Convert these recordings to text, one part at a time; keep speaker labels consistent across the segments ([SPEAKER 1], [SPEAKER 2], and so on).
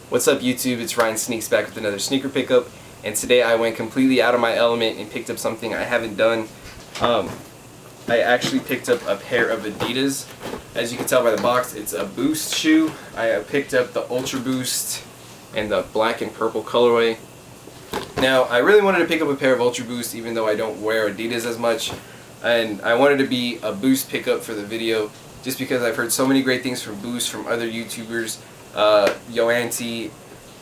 [SPEAKER 1] What's up YouTube, it's Ryan Sneaks back with another sneaker pickup, and today I went completely out of my element and picked up something I haven't done. I actually picked up a pair of Adidas. As you can tell by the box, it's a Boost shoe. I picked up the Ultra Boost and the black and purple colorway. Now, I really wanted to pick up a pair of Ultra Boost even though I don't wear Adidas as much, and I wanted to be a Boost pickup for the video just because I've heard so many great things from Boost from other YouTubers. Yoanti,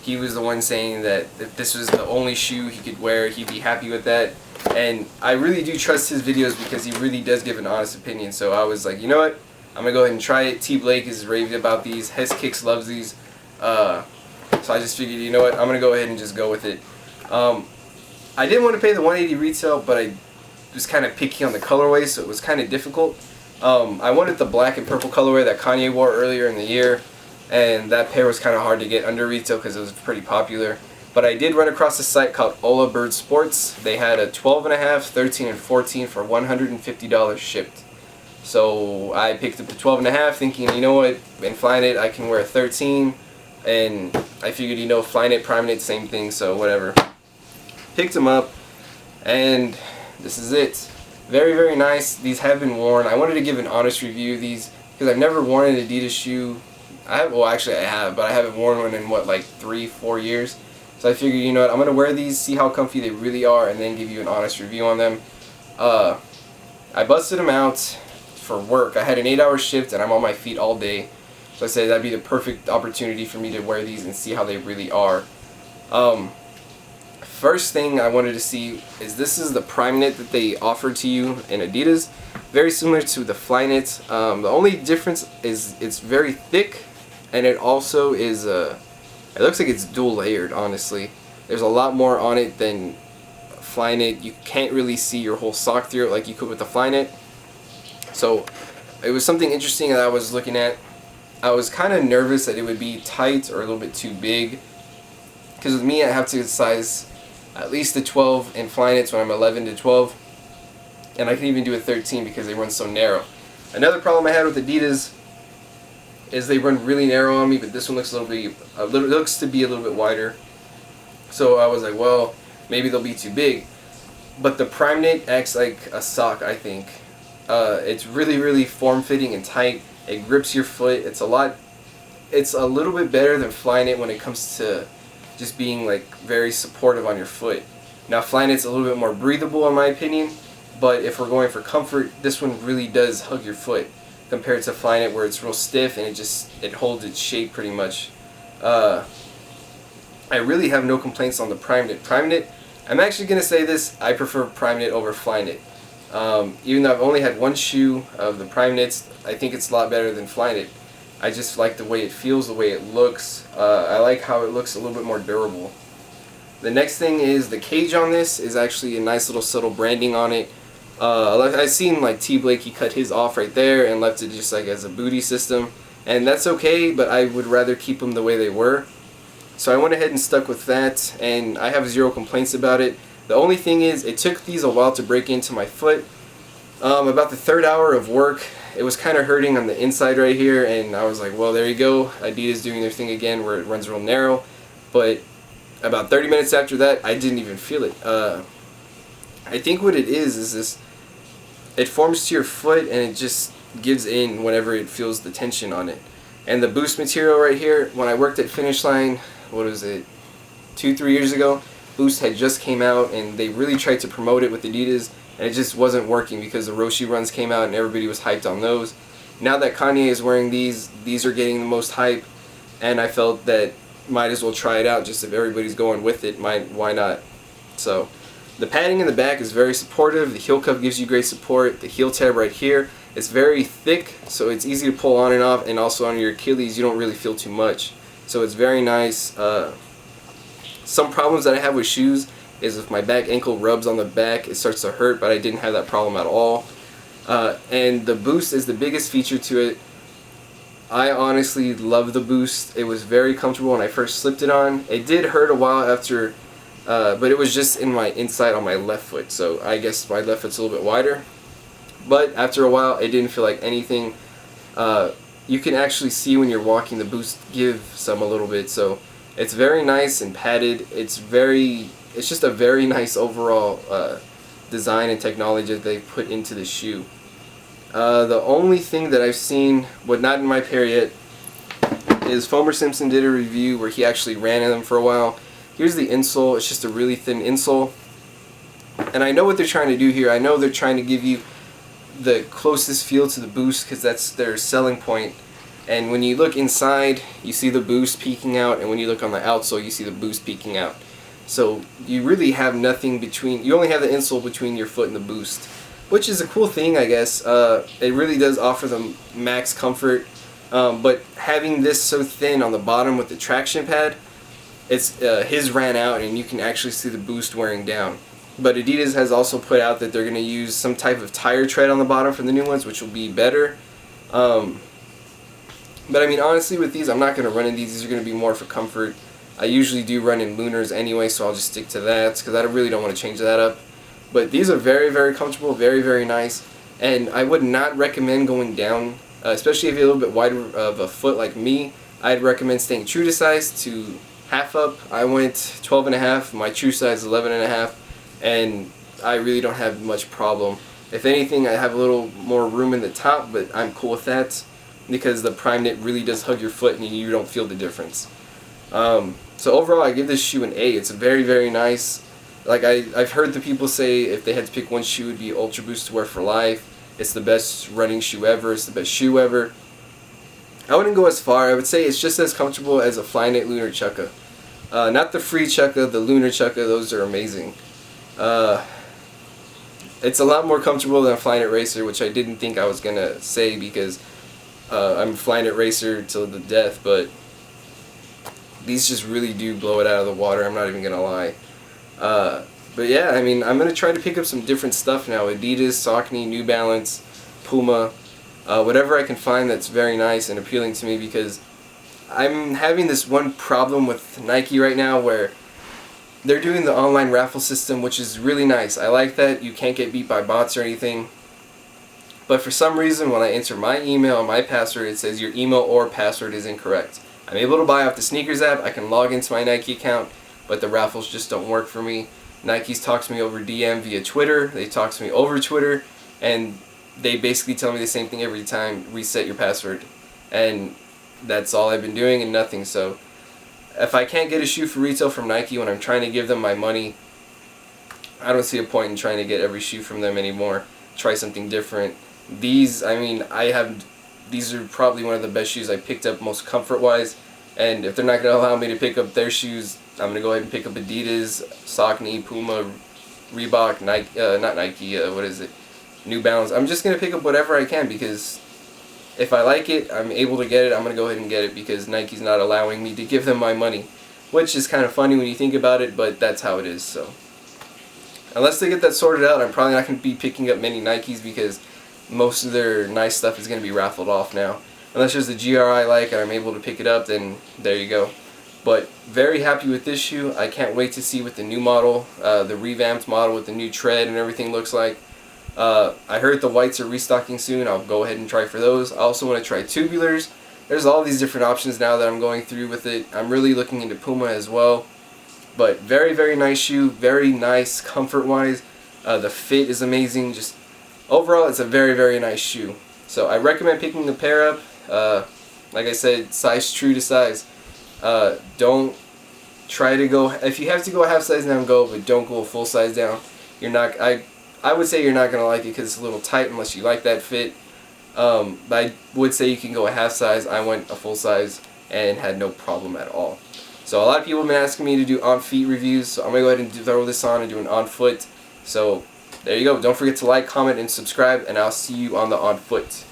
[SPEAKER 1] he was the one saying that if this was the only shoe he could wear, he'd be happy with that. And I really do trust his videos because he really does give an honest opinion. So I was like, you know what? I'm going to go ahead and try it. T. Blake is raving about these. Hes Kicks loves these. So I just figured, you know what? I'm going to go ahead and just go with it. I didn't want to pay the $180 retail, but I was kind of picky on the colorway, so it was kind of difficult. I wanted the black and purple colorway that Kanye wore earlier in the year, and that pair was kind of hard to get under retail because it was pretty popular. But I did run across a site called Ola Bird Sports. They had a 12.5, 13, and 14 for $150 shipped. So I picked up the 12.5 thinking, you know what, in Flyknit I can wear a 13, and I figured, you know, Flyknit, Primeknit, same thing, so whatever. Picked them up, and this is it. Very, very nice. These have been worn. I wanted to give an honest review of these because I've never worn an Adidas shoe. Well, actually I have, but I haven't worn one in what, like 3-4 years. So I figured, you know what, I'm going to wear these, see how comfy they really are, and then give you an honest review on them. I busted them out for work. I had an 8-hour shift and I'm on my feet all day. So I said that'd be the perfect opportunity for me to wear these and see how they really are. First thing I wanted to see is this is the Primeknit that they offer to you in Adidas. Very similar to the Flyknit. The only difference is it's very thick, and it also is it looks like it's dual layered, honestly. There's a lot more on it than Flyknit. You can't really see your whole sock through it like you could with the Flyknit. So it was something interesting that I was looking at. I was kind of nervous that it would be tight or a little bit too big, because with me I have to size at least a 12 in Flyknits when I'm 11 to 12, and I can even do a 13 because they run so narrow. Another problem I had with Adidas is they run really narrow on me, but this one looks looks to be a little bit wider. So I was like, well, maybe they'll be too big. But the Primeknit acts like a sock, I think. It's really, really form-fitting and tight. It grips your foot. It's a little bit better than Flyknit when it comes to just being like very supportive on your foot. Now Flyknit's a little bit more breathable in my opinion, but if we're going for comfort, this one really does hug your foot compared to Flyknit where it's real stiff and it holds its shape pretty much. I really have no complaints on the Primeknit. I'm actually going to say this, I prefer Primeknit over Flyknit. Even though I've only had one shoe of the Primeknits, I think it's a lot better than Flyknit. I just like the way it feels, the way it looks. I like how it looks a little bit more durable. The next thing is the cage on this is actually a nice little subtle branding on it. I've seen like T. Blake, he cut his off right there and left it just like as a booty system. And that's okay, but I would rather keep them the way they were. So I went ahead and stuck with that, and I have zero complaints about it. The only thing is, it took these a while to break into my foot. About the 3rd hour of work, it was kind of hurting on the inside right here, and I was like, well, there you go. Adidas doing their thing again where it runs real narrow. But about 30 minutes after that, I didn't even feel it. I think what it is this, it forms to your foot and it just gives in whenever it feels the tension on it. And the Boost material right here, when I worked at Finish Line, what was it, 2-3 years ago, Boost had just came out and they really tried to promote it with Adidas, and it just wasn't working because the Roshi runs came out and everybody was hyped on those. Now that Kanye is wearing these are getting the most hype, and I felt that might as well try it out. Just if everybody's going with it, why not? So the padding in the back is very supportive. The heel cuff gives you great support. The heel tab right here is very thick, so it's easy to pull on and off, and also on your Achilles you don't really feel too much. So it's very nice. Some problems that I have with shoes is if my back ankle rubs on the back, it starts to hurt, but I didn't have that problem at all. And the Boost is the biggest feature to it. I honestly love the Boost. It was very comfortable when I first slipped it on. It did hurt a while after, but it was just in my inside on my left foot, so I guess my left foot's a little bit wider. But after a while, it didn't feel like anything. You can actually see when you're walking the Boost give some a little bit, so It's very nice and padded. It's just a very nice overall design and technology that they've put into the shoe. The only thing that I've seen, but not in my pair yet, is Fomer Simpson did a review where he actually ran in them for a while. Here's the insole. It's just a really thin insole. And I know what they're trying to do here. I know they're trying to give you the closest feel to the Boost because that's their selling point. And when you look inside, you see the Boost peeking out, and when you look on the outsole, you see the Boost peeking out. So you really have nothing between, you only have the insole between your foot and the Boost, which is a cool thing, I guess. It really does offer them max comfort, but having this so thin on the bottom with the traction pad, it's his ran out and you can actually see the Boost wearing down. But Adidas has also put out that they're going to use some type of tire tread on the bottom for the new ones, which will be better. But I mean, honestly, with these, I'm not going to run in these. These are going to be more for comfort. I usually do run in Lunars anyway, so I'll just stick to that because I really don't want to change that up. But these are very, very comfortable, very, very nice. And I would not recommend going down, especially if you're a little bit wider of a foot like me. I'd recommend staying true to size to half up. I went 12.5. My true size is 11.5. And I really don't have much problem. If anything, I have a little more room in the top, but I'm cool with that because the Prime Knit really does hug your foot and you don't feel the difference. So overall, I give this shoe an A. It's very, very nice. Like I've heard the people say if they had to pick one shoe, it would be Ultra Boost to wear for life. It's the best running shoe ever. It's the best shoe ever. I wouldn't go as far. I would say it's just as comfortable as a Flyknit Lunar Chukka. Not the Free Chukka, the Lunar Chukka. Those are amazing. It's a lot more comfortable than a Flyknit Racer, which I didn't think I was gonna say because I'm a Flyknit Racer till the death, but these just really do blow it out of the water. I'm not even gonna lie. But yeah, I mean, I'm gonna try to pick up some different stuff now. Adidas, Saucony, New Balance, Puma, whatever I can find that's very nice and appealing to me, because I'm having this one problem with Nike right now where they're doing the online raffle system, which is really nice. I like that. You can't get beat by bots or anything. But for some reason, when I enter my email and my password, it says your email or password is incorrect. I'm able to buy off the sneakers app. I can log into my Nike account, but the raffles just don't work for me. Nike's talks to me over DM via Twitter. They talk to me over Twitter, and they basically tell me the same thing every time: reset your password. And that's all I've been doing and nothing. So if I can't get a shoe for retail from Nike when I'm trying to give them my money, I don't see a point in trying to get every shoe from them anymore. Try something different. These, I mean, these are probably one of the best shoes I picked up most comfort-wise. And if they're not going to allow me to pick up their shoes, I'm going to go ahead and pick up Adidas, Saucony, Puma, Reebok, Nike, not Nike, what is it? New Balance. I'm just going to pick up whatever I can because if I like it, I'm able to get it, I'm going to go ahead and get it because Nike's not allowing me to give them my money. Which is kind of funny when you think about it, but that's how it is. So unless they get that sorted out, I'm probably not going to be picking up many Nikes because most of their nice stuff is going to be raffled off now. Unless there's a GR I like and I'm able to pick it up, then there you go. But very happy with this shoe. I can't wait to see what the new model, the revamped model with the new tread and everything looks like. I heard the whites are restocking soon. I'll go ahead and try for those. I also want to try tubulars. There's all these different options now that I'm going through with it. I'm really looking into Puma as well. But very, very nice shoe. Very nice comfort-wise. The fit is amazing. Just overall, it's a very, very nice shoe. So I recommend picking the pair up. Like I said, size true to size. Don't try to go, if you have to go a half size down, go, but don't go a full size down. You're not, I would say you're not going to like it because it's a little tight unless you like that fit. But I would say you can go a half size. I went a full size and had no problem at all. So a lot of people have been asking me to do on feet reviews, so I'm going to go ahead and throw this on and do an on foot. So there you go. Don't forget to like, comment, and subscribe, and I'll see you on the on foot.